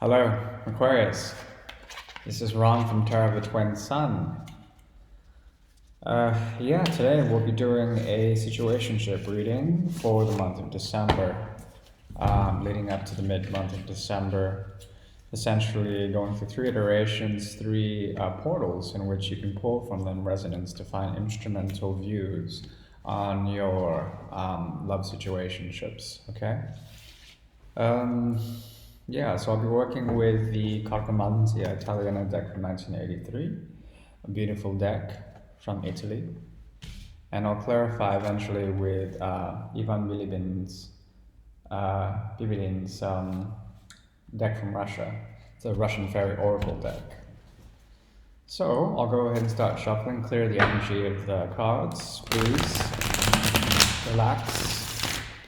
Hello, Aquarius. This is Ron from Terra of the Twin Sun. Today we'll be doing a situationship reading for the month of December, leading up to the mid-month of December. Essentially going through three iterations, three portals in which you can pull from them resonance to find instrumental views on your love situationships, okay? So I'll be working with the Cartomanzia Italiana deck from 1983, a beautiful deck from Italy. And I'll clarify eventually with Ivan Bibilin's deck from Russia. It's a Russian fairy oracle deck. So I'll go ahead and start shuffling, clear the energy of the cards, please. Relax.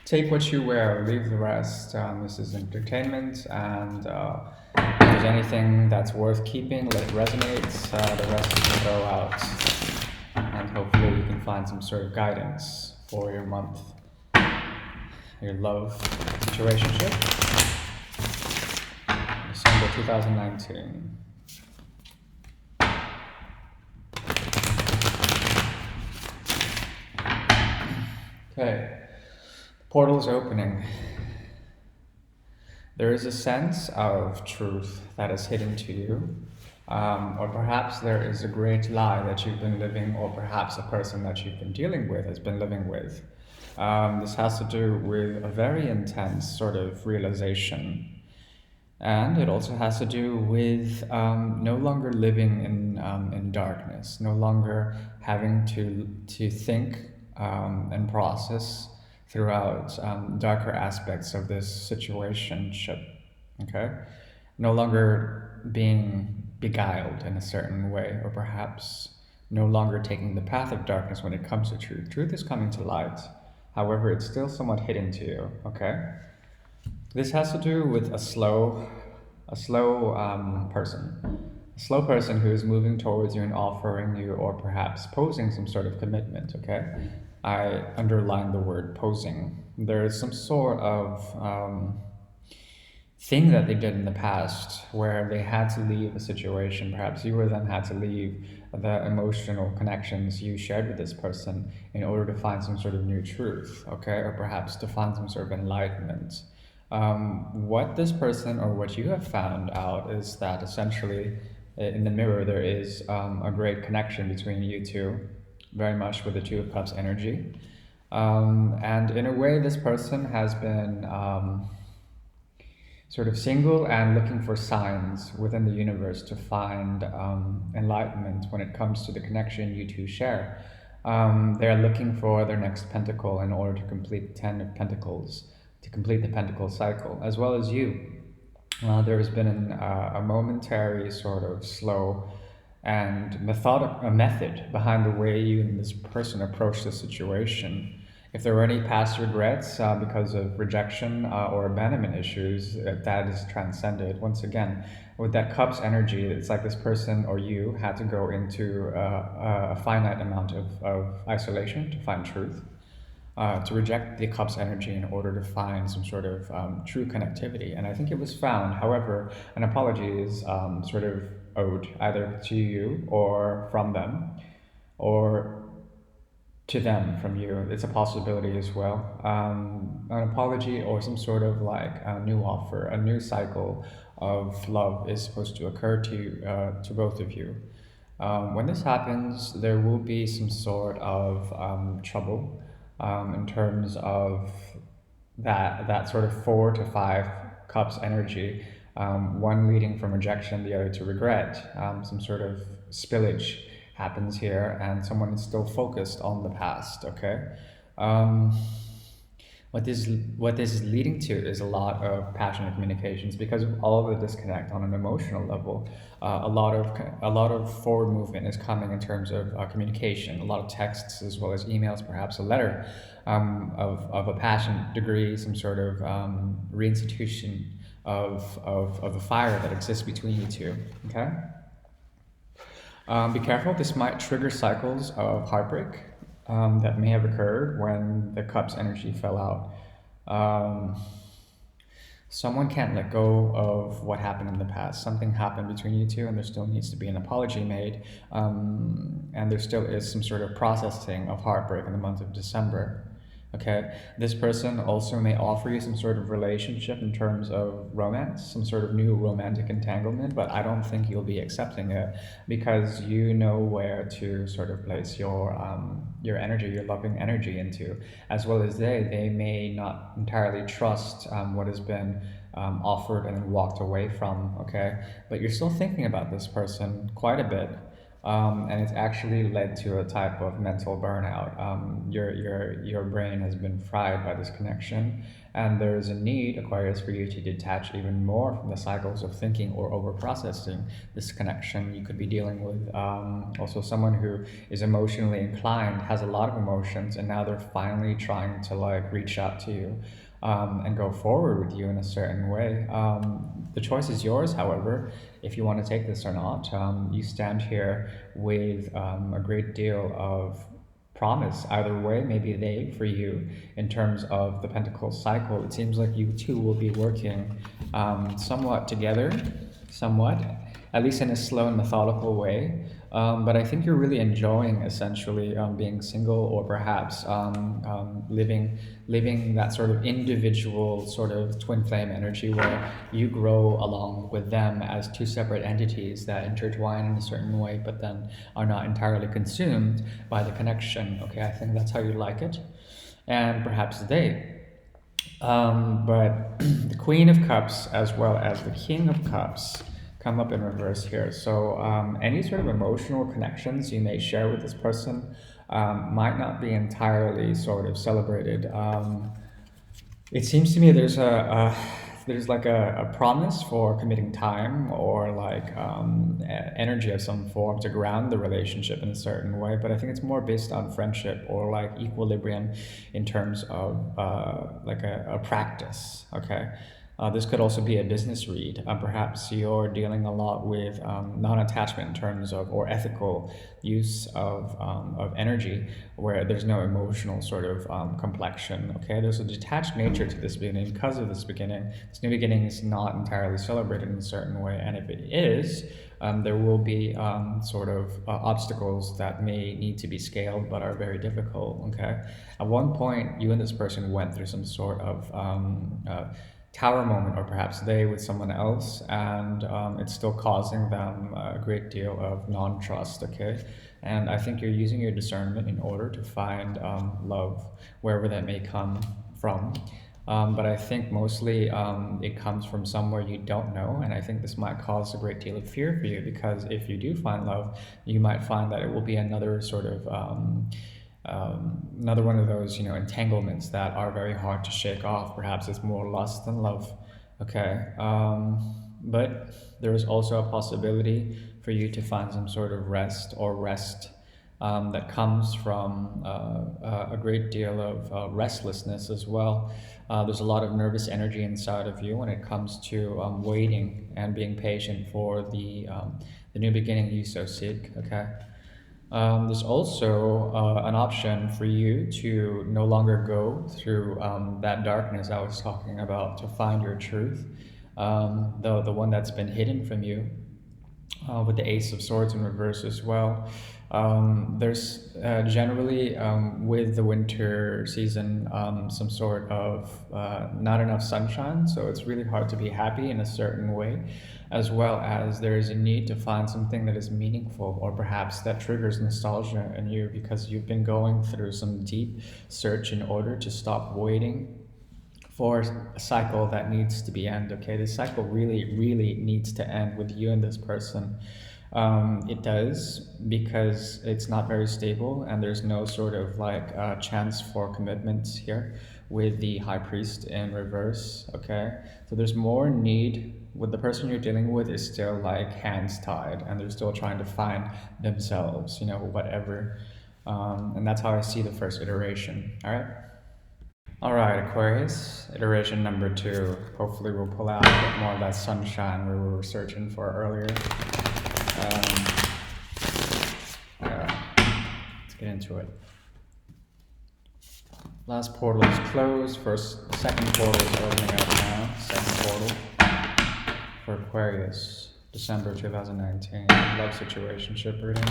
Take what you wear, leave the rest. This is entertainment, and if there's anything that's worth keeping, let it resonate. The rest you can throw out, and hopefully you can find some sort of guidance for your month, your love situationship. December 2019. Okay. Portal is opening. There is a sense of truth that is hidden to you, or perhaps there is a great lie that you've been living, or perhaps a person that you've been dealing with has been living with. This has to do with a very intense sort of realization. And it also has to do with no longer living in darkness, no longer having to think and process throughout darker aspects of this situationship, okay? No longer being beguiled in a certain way, or perhaps no longer taking the path of darkness when it comes to truth. Truth is coming to light. However, it's still somewhat hidden to you, okay? This has to do with a slow person. A slow person who is moving towards you and offering you, or perhaps posing some sort of commitment, okay? I underline the word posing. There is some sort of thing that they did in the past where they had to leave a situation. Perhaps you or them had to leave the emotional connections you shared with this person in order to find some sort of new truth, okay? Or perhaps to find some sort of enlightenment. What this person or what you have found out is that essentially in the mirror there is a great connection between you two, very much with the Two of Cups energy. And in a way, this person has been sort of single and looking for signs within the universe to find enlightenment when it comes to the connection you two share. They're looking for their next pentacle in order to complete the 10 of Pentacles, to complete the pentacle cycle, as well as you. There has been a momentary sort of slow and a method behind the way you and this person approach the situation. If there were any past regrets because of rejection or abandonment issues, that is transcended. Once again, with that Cups energy, it's like this person or you had to go into a finite amount of isolation to find truth. To reject the Cups energy in order to find some sort of true connectivity. And I think it was found. However, an apology is sort of owed either to you or from them, or to them from you. It's a possibility as well. An apology or some sort of like a new offer, a new cycle of love is supposed to occur to both of you. When this happens, there will be some sort of trouble in terms of that sort of 4 to 5 cups energy, one leading from rejection, the other to regret. Some sort of spillage happens here, and someone is still focused on the past, okay? What this is leading to is a lot of passionate communications because of all of the disconnect on an emotional level. A lot of forward movement is coming in terms of communication, a lot of texts as well as emails, perhaps a letter of a passion degree, some sort of reinstitution of a fire that exists between you two, okay? Be careful, this might trigger cycles of heartbreak that may have occurred when the Cups energy fell out. Someone can't let go of what happened in the past. Something happened between you two, and there still needs to be an apology made. And there still is some sort of processing of heartbreak in the month of December. Okay, this person also may offer you some sort of relationship in terms of romance, some sort of new romantic entanglement, but I don't think you'll be accepting it because you know where to sort of place your energy, your loving energy into, as well as they may not entirely trust what has been offered and then walked away from. Okay, but you're still thinking about this person quite a bit, and it's actually led to a type of mental burnout. Your brain has been fried by this connection, and there's a need, Aquarius, for you to detach even more from the cycles of thinking or over processing this connection. You could be dealing with also someone who is emotionally inclined, has a lot of emotions, and now they're finally trying to like reach out to you. And go forward with you in a certain way. The choice is yours, however, if you want to take this or not. You stand here with a great deal of promise either way, maybe they for you in terms of the pentacle cycle. It seems like you two will be working somewhat together, somewhat, at least in a slow and methodical way. But I think you're really enjoying essentially being single, or perhaps living that sort of individual sort of twin flame energy where you grow along with them as two separate entities that intertwine in a certain way, but then are not entirely consumed by the connection. Okay, I think that's how you like it, and perhaps they. But the Queen of Cups as well as the King of Cups come up in reverse here. So any sort of emotional connections you may share with this person might not be entirely sort of celebrated. It seems to me there's like a promise for committing time or like energy of some form to ground the relationship in a certain way, but I think it's more based on friendship or like equilibrium in terms of like a practice. Okay. This could also be a business read. Perhaps you're dealing a lot with non-attachment in terms of or ethical use of energy, where there's no emotional sort of complexion. Okay, there's a detached nature to this beginning because of this beginning. This new beginning is not entirely celebrated in a certain way, and if it is, there will be sort of obstacles that may need to be scaled but are very difficult. Okay, at one point, you and this person went through some sort of tower moment, or perhaps they with someone else, and it's still causing them a great deal of non-trust. Okay, and I think you're using your discernment in order to find love wherever that may come from. But I think mostly it comes from somewhere you don't know, and I think this might cause a great deal of fear for you, because if you do find love, you might find that it will be another sort of another one of those, entanglements that are very hard to shake off. Perhaps it's more lust than love. Okay, but there is also a possibility for you to find some sort of rest that comes from a great deal of restlessness as well. There's a lot of nervous energy inside of you when it comes to waiting and being patient for the new beginning you so seek. Okay. There's also an option for you to no longer go through that darkness I was talking about to find your truth, the one that's been hidden from you, with the Ace of Swords in reverse as well. There's generally with the winter season some sort of not enough sunshine, so it's really hard to be happy in a certain way, as well as there is a need to find something that is meaningful, or perhaps that triggers nostalgia in you because you've been going through some deep search in order to stop waiting for a cycle that needs to be end. Okay, this cycle really needs to end with you and this person. It does, because it's not very stable and there's no sort of like chance for commitment here with the high priest in reverse. Okay, so there's more need with the person you're dealing with is still like hands tied, and they're still trying to find themselves, whatever. And that's how I see the first iteration. All right. All right, Aquarius, iteration number 2. Hopefully we'll pull out a bit more of that sunshine we were searching for earlier. Yeah, let's get into it. Last portal is closed. Second portal is opening up now. Second portal for Aquarius, December 2019. Love situationship reading.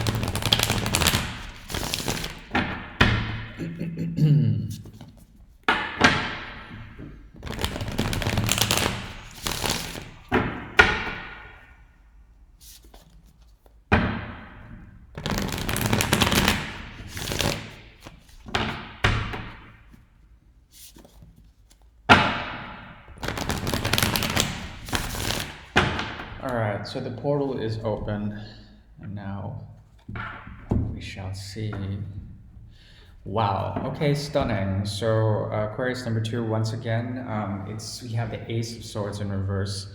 All right, so the portal is open, and now we shall see. Wow. Okay, stunning. So Aquarius number two, once again, it's we have the Ace of Swords in reverse.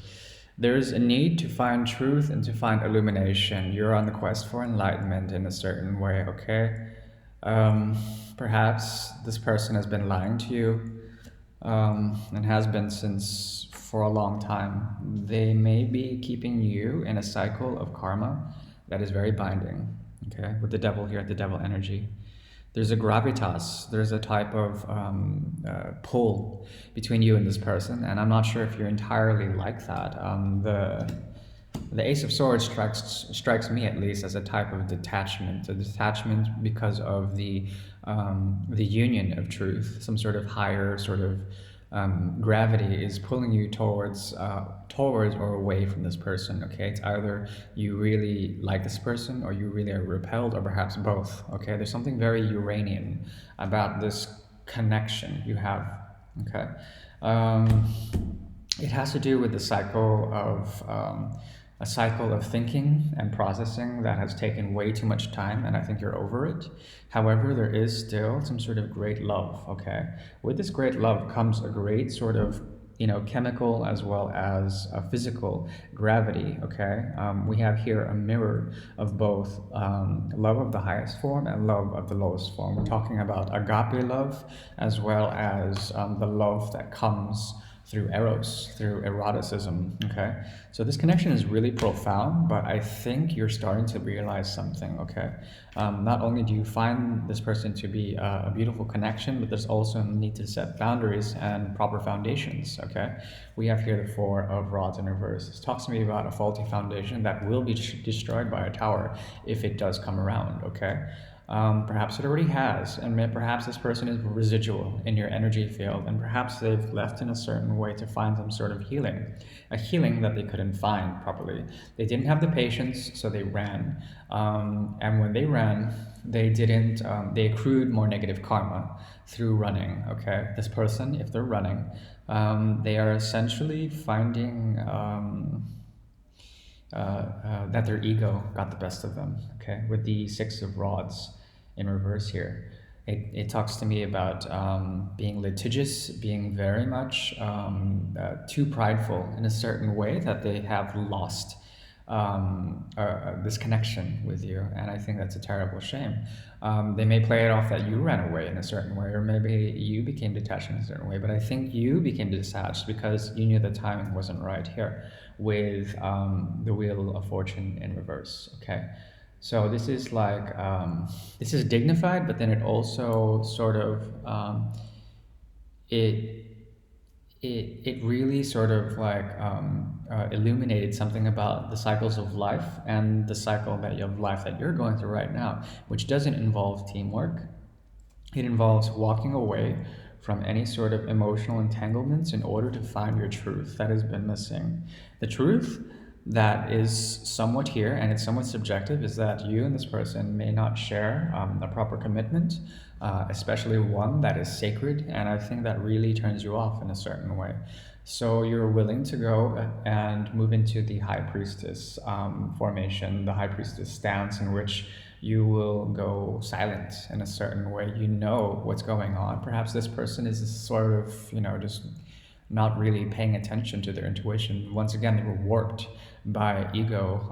There is a need to find truth and to find illumination. You're on the quest for enlightenment in a certain way. Okay. Um, Perhaps this person has been lying to you, and has been since for a long time. They may be keeping you in a cycle of karma that is very binding. Okay, with the devil here, the devil energy. There's a gravitas, there's a type of pull between you and this person, and I'm not sure if you're entirely like that. The Ace of Swords strikes me at least as a type of detachment, a detachment because of the union of truth, some sort of higher sort of gravity is pulling you towards or away from this person. Okay, it's either you really like this person or you really are repelled, or perhaps both. Okay, there's something very Uranian about this connection you have. Okay. Um, it has to do with the cycle of a cycle of thinking and processing that has taken way too much time, and I think you're over it. However, there is still some sort of great love. Okay, with this great love comes a great sort of chemical as well as physical gravity. Okay, we have here a mirror of both love of the highest form and love of the lowest form. We're talking about agape love as well as the love that comes through eros, through eroticism. Okay, so this connection is really profound, but I think you're starting to realize something. Okay, not only do you find this person to be a beautiful connection, but there's also a need to set boundaries and proper foundations. Okay, we have here the Four of Rods in reverse. This talks to me about a faulty foundation that will be destroyed by a tower if it does come around. Okay, perhaps it already has, and perhaps this person is residual in your energy field, and perhaps they've left in a certain way to find some sort of healing, a healing that they couldn't find properly. They didn't have the patience, so they ran. And when they ran, they didn't, they accrued more negative karma through running. Okay, this person, if they're running, they are essentially finding. That their ego got the best of them. Okay, with the Six of Rods in reverse here, it talks to me about being litigious, being very much too prideful in a certain way that they have lost this connection with you, and I think that's a terrible shame. They may play it off that you ran away in a certain way, or maybe you became detached in a certain way, but I think you became detached because you knew the timing wasn't right here with the Wheel of Fortune in reverse. Okay, so this is like this is dignified, but then it also sort of it it really sort of like illuminated something about the cycles of life and the cycle of life that you're going through right now, which doesn't involve teamwork. It involves walking away from any sort of emotional entanglements in order to find your truth that has been missing. The truth that is somewhat here, and it's somewhat subjective, is that you and this person may not share a proper commitment, especially one that is sacred, and I think that really turns you off in a certain way. So you're willing to go and move into the High Priestess formation, the High Priestess stance, in which you will go silent in a certain way. You know what's going on. Perhaps this person is sort of, just not really paying attention to their intuition. Once again, they were warped by ego.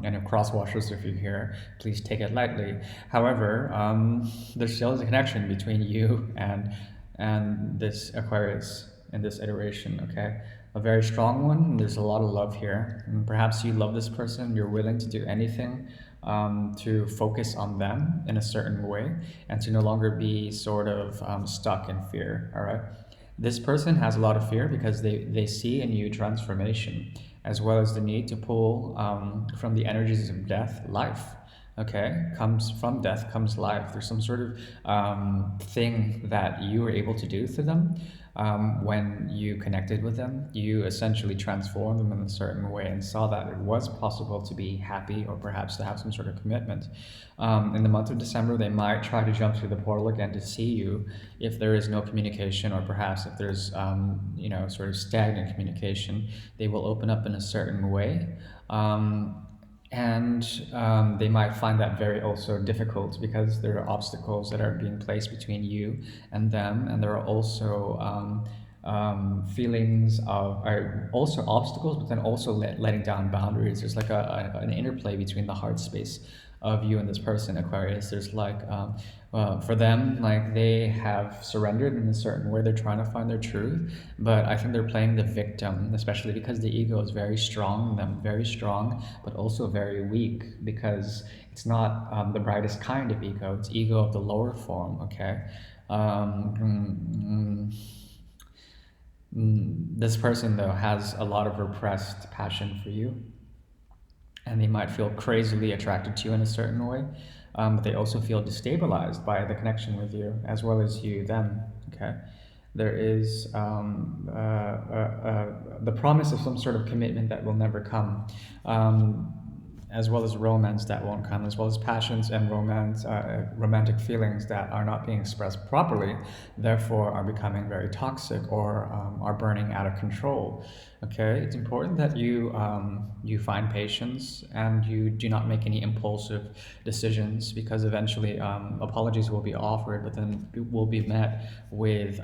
And if crosswashers, if you're here, please take it lightly. However, there still is a connection between you and this Aquarius in this iteration. Okay, a very strong one. There's a lot of love here, and perhaps you love this person. You're willing to do anything to focus on them in a certain way and to no longer be sort of stuck in fear. All right. This person has a lot of fear because they see in you transformation, as well as the need to pull from the energies of death, life. Okay, comes from death comes life. There's some sort of thing that you were able to do to them when you connected with them. You essentially transformed them in a certain way and saw that it was possible to be happy or perhaps to have some sort of commitment. In the month of December, they might try to jump through the portal again to see you if there is no communication, or perhaps if there's sort of stagnant communication. They will open up in a certain way. And they might find that very also difficult because there are obstacles that are being placed between you and them, and there are also feelings of are also obstacles, but then also letting down boundaries. There's like an interplay between the heart space of you and this person, Aquarius. There's like for them, like they have surrendered in a certain way. They're trying to find their truth, but I think they're playing the victim, especially because the ego is very strong in them, very strong, but also very weak because it's not the brightest kind of ego. It's ego of the lower form. Okay. This person though has a lot of repressed passion for you, and they might feel crazily attracted to you in a certain way, but they also feel destabilized by the connection with you, as well as you them. Okay, there is the promise of some sort of commitment that will never come, as well as romance that won't come, as well as passions and romance, romantic feelings that are not being expressed properly, therefore are becoming very toxic or are burning out of control. Okay, it's important that you find patience and you do not make any impulsive decisions, because eventually apologies will be offered, but then will be met with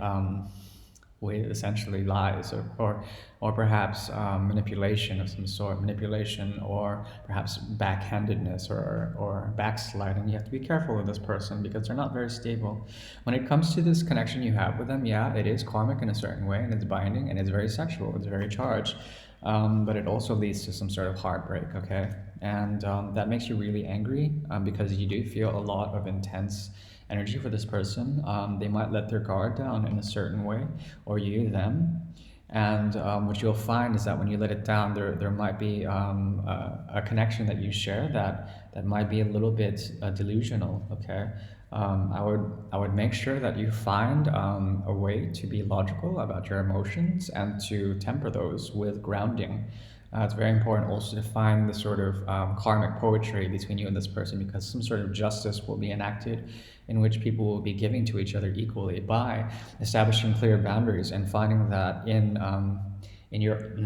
essentially lies, or perhaps manipulation of some sort, manipulation or perhaps backhandedness or backsliding. You have to be careful with this person because they're not very stable. When it comes to this connection you have with them, yeah, it is karmic in a certain way, and it's binding, and it's very sexual, it's very charged. But it also leads to some sort of heartbreak, okay? And that makes you really angry because you do feel a lot of intense energy for this person. They might let their guard down in a certain way, or you them. And what you'll find is that when you let it down, there might be a connection that you share that might be a little bit delusional. Okay, I would make sure that you find a way to be logical about your emotions and to temper those with grounding. It's very important also to find the sort of karmic poetry between you and this person, because some sort of justice will be enacted in which people will be giving to each other equally by establishing clear boundaries and finding that in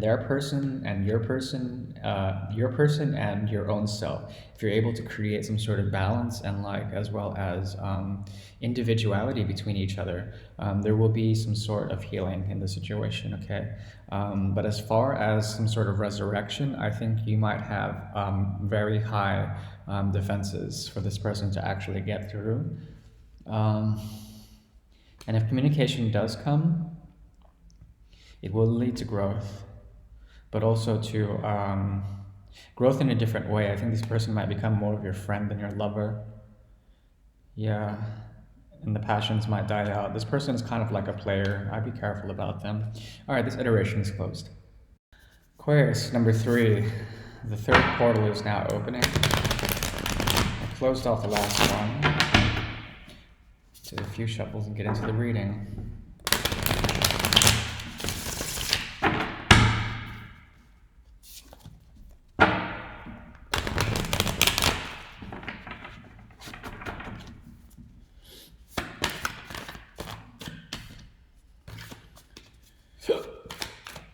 their person and your person and your own self, if you're able to create some sort of balance and like as well as individuality between each other, there will be some sort of healing in the situation. Okay, but as far as some sort of resurrection, I think you might have very high defenses for this person to actually get through. um, and if communication does come, it will lead to growth, but also to growth in a different way. I think this person might become more of your friend than your lover. Yeah, and the passions might die out. This person is kind of like a player. I'd be careful about them. All right, this iteration is closed. Aquarius, number 3. The third portal is now opening. I closed off the last one. Do a few shuffles and get into the reading.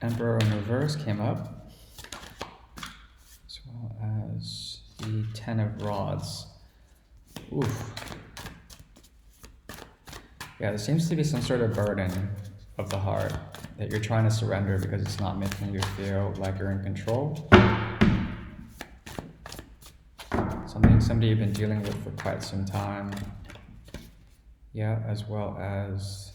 Emperor in reverse came up, as well as the 10 of rods. Oof. Yeah, there seems to be some sort of burden of the heart that you're trying to surrender because it's not making you feel like you're in control. Somebody you've been dealing with for quite some time. Yeah, as well as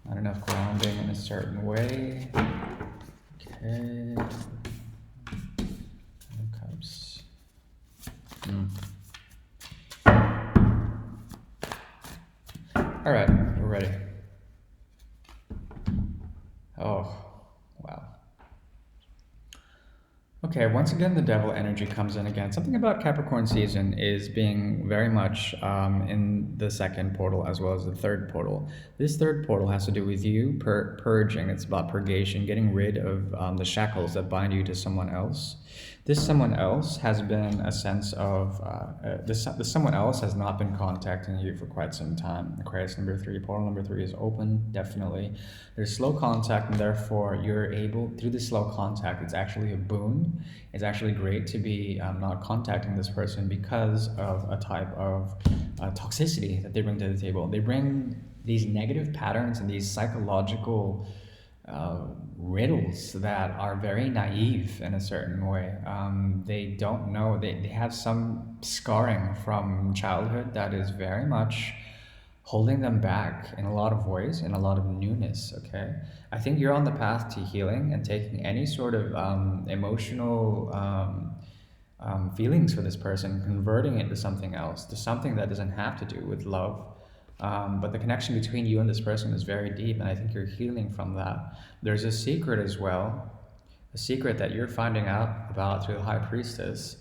not enough grounding in a certain way. Okay. Okay. Cups. All right, we're ready. Oh, wow. Okay, once again, the devil energy comes in again. Something about Capricorn season is being very much in the second portal as well as the third portal. This third portal has to do with you purging. It's about purgation, getting rid of the shackles that bind you to someone else. This someone else has been a sense of, this someone else has not been contacting you for quite some time. Aquarius number 3, portal number 3 is open, definitely. There's slow contact, and therefore you're able, through the slow contact, it's actually a boon. It's actually great to be not contacting this person because of a type of toxicity that they bring to the table. They bring these negative patterns and these psychological uh, riddles that are very naive in a certain way. They don't know, they have some scarring from childhood that is very much holding them back in a lot of ways, in a lot of newness. Okay, I think you're on the path to healing and taking any sort of emotional feelings for this person, converting it to something else, to something that doesn't have to do with love. But the connection between you and this person is very deep, and I think you're healing from that. There's a secret as well, a secret that you're finding out about through the High Priestess,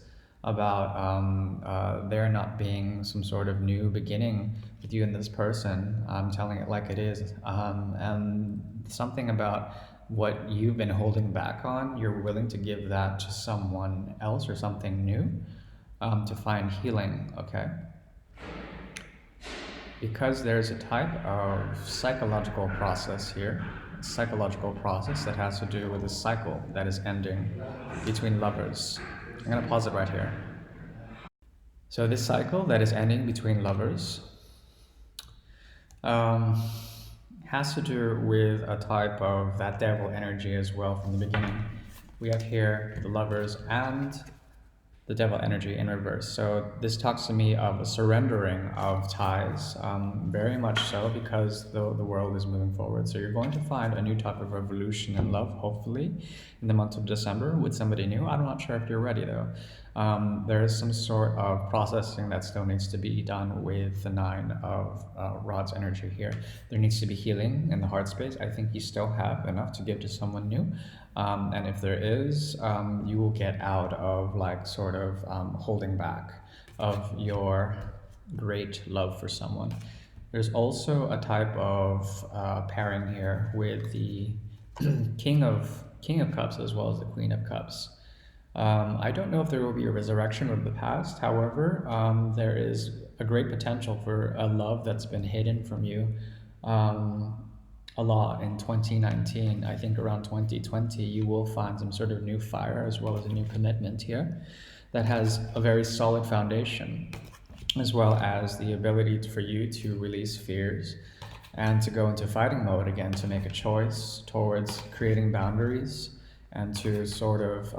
about there not being some sort of new beginning with you and this person. I'm telling it like it is. And something about what you've been holding back on, you're willing to give that to someone else or something new to find healing, okay? Because there's a type of psychological process here, a psychological process that has to do with a cycle that is ending between lovers. I'm going to pause it right here. So, this cycle that is ending between lovers um, has to do with a type of that devil energy as well from the beginning. We have here the lovers and the devil energy in reverse. So this talks to me of a surrendering of ties, very much so, because the world is moving forward. So you're going to find a new type of revolution in love, hopefully, in the month of December with somebody new. I'm not sure if you're ready though. There is some sort of processing that still needs to be done with the Nine of Rods energy here. There needs to be healing in the heart space. I think you still have enough to give to someone new. And if there is, you will get out of like sort of holding back of your great love for someone. There's also a type of pairing here with the King of Cups as well as the Queen of Cups. I don't know if there will be a resurrection of the past. However, there is a great potential for a love that's been hidden from you um, a lot in 2019. I think around 2020, you will find some sort of new fire as well as a new commitment here that has a very solid foundation, as well as the ability for you to release fears and to go into fighting mode again, to make a choice towards creating boundaries and to sort of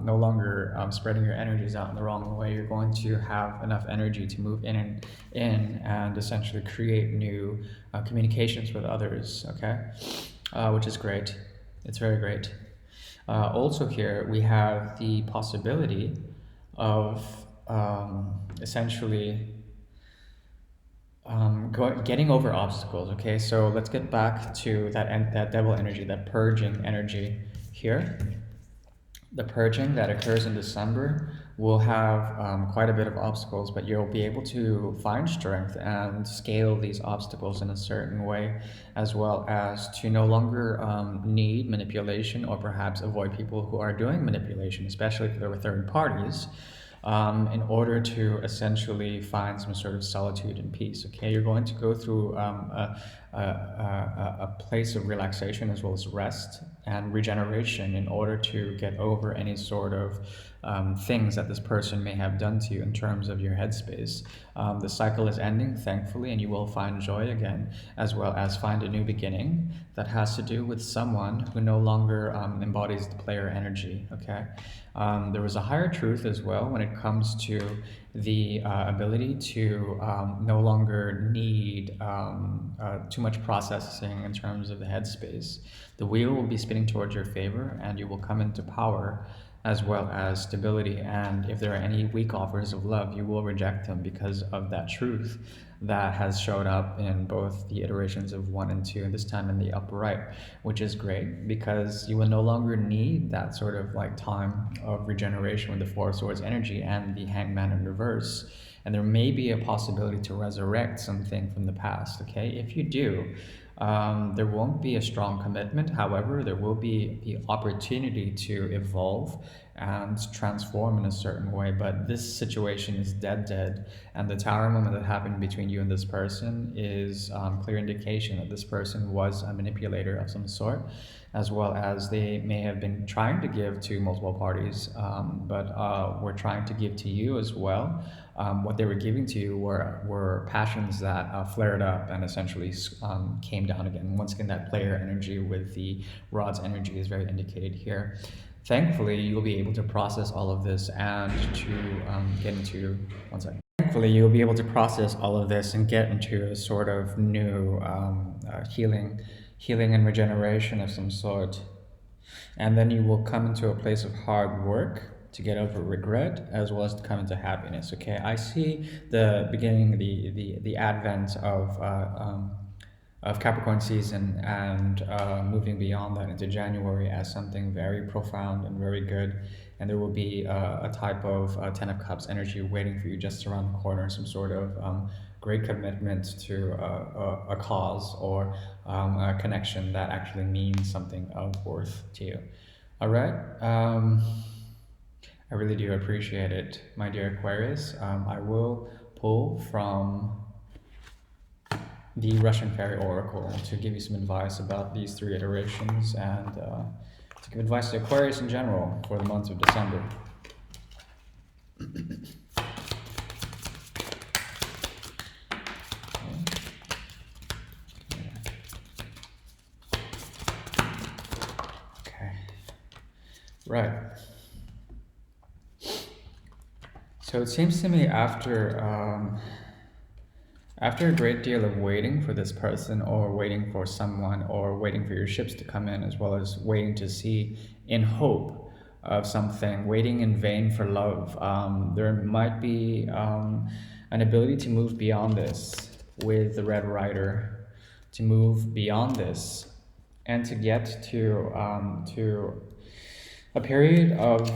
no longer spreading your energies out in the wrong way. You're going to have enough energy to move in and essentially create new communications with others, okay? Which is great. It's very great. Also here, we have the possibility of essentially getting over obstacles. Okay, so let's get back to that devil energy, that purging energy here. The purging that occurs in December will have quite a bit of obstacles, but you'll be able to find strength and scale these obstacles in a certain way, as well as to no longer need manipulation or perhaps avoid people who are doing manipulation, especially if there were third parties, in order to essentially find some sort of solitude and peace. Okay, you're going to go through a place of relaxation as well as rest and regeneration in order to get over any sort of things that this person may have done to you in terms of your headspace. The cycle is ending, thankfully, and you will find joy again, as well as find a new beginning that has to do with someone who no longer embodies the player energy. Okay, there was a higher truth as well when it comes to the ability to no longer need too much processing in terms of the headspace. The wheel will be spinning towards your favor, and you will come into power as well as stability. And if there are any weak offers of love, you will reject them because of that truth that has showed up in both the iterations of 1 and 2, and this time in the upright, which is great because you will no longer need that sort of like time of regeneration with the Four of Swords energy and the Hangman in reverse. And there may be a possibility to resurrect something from the past. Okay, if you do, there won't be a strong commitment. However, there will be the opportunity to evolve and transform in a certain way. But this situation is dead. And the tower moment that happened between you and this person is clear indication that this person was a manipulator of some sort, as well as they may have been trying to give to multiple parties, but were trying to give to you as well. What they were giving to you were passions that flared up and essentially came down again. Once again, that player energy with the rod's energy is very indicated here. Thankfully, you'll be able to process all of this and to get into one second. Thankfully, you'll be able to process all of this and get into a sort of new healing and regeneration of some sort. And then you will come into a place of hard work to get over regret as well as to come into happiness. Okay, I see the beginning, the advent of Capricorn season and moving beyond that into January as something very profound and very good. And there will be a type of Ten of Cups energy waiting for you just around the corner, some sort of great commitment to a cause or a connection that actually means something of worth to you. All right. I really do appreciate it, my dear Aquarius. I will pull from the Russian Fairy Oracle to give you some advice about these 3 iterations and to give advice to Aquarius in general for the month of December. Okay. Right. So it seems to me after a great deal of waiting for this person, or waiting for someone, or waiting for your ships to come in, as well as waiting to see in hope of something, waiting in vain for love, there might be an ability to move beyond this with the Red Rider, to move beyond this and to get to a period of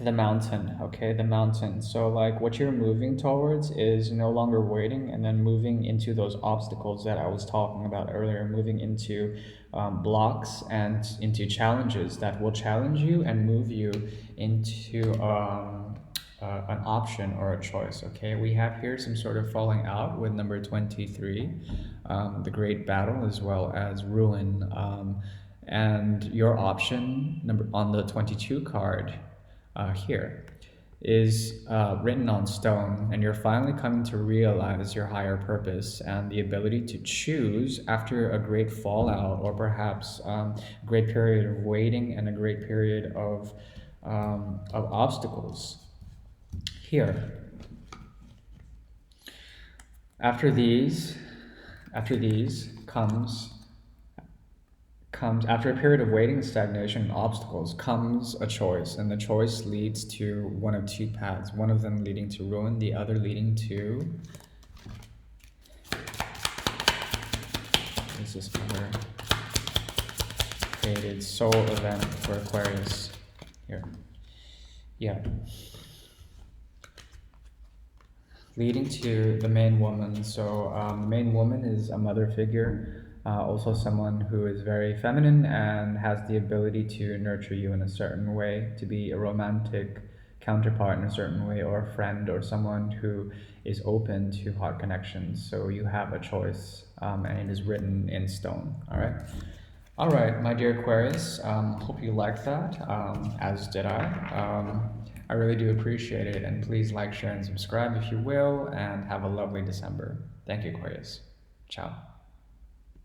the mountain. Okay, the mountain. So like what you're moving towards is no longer waiting and then moving into those obstacles that I was talking about earlier, moving into blocks and into challenges that will challenge you and move you into an option or a choice. Okay, we have here some sort of falling out with number 23, the great battle, as well as ruin, and your option number on the 22 card here is written on stone, and you're finally coming to realize your higher purpose and the ability to choose after a great fallout, or perhaps a great period of waiting and a great period of obstacles. Here, after these comes after a period of waiting and stagnation and obstacles comes a choice, and the choice leads to one of 2 paths, one of them leading to ruin, the other leading to, is this other created soul event for Aquarius here. Yeah, leading to the main woman. So the main woman is a mother figure, also someone who is very feminine and has the ability to nurture you in a certain way, to be a romantic counterpart in a certain way, or a friend, or someone who is open to heart connections. So you have a choice, and it is written in stone. All right, my dear Aquarius, hope you liked that, as did I. I really do appreciate it. And please like, share, and subscribe if you will. And have a lovely December. Thank you, Aquarius. Ciao.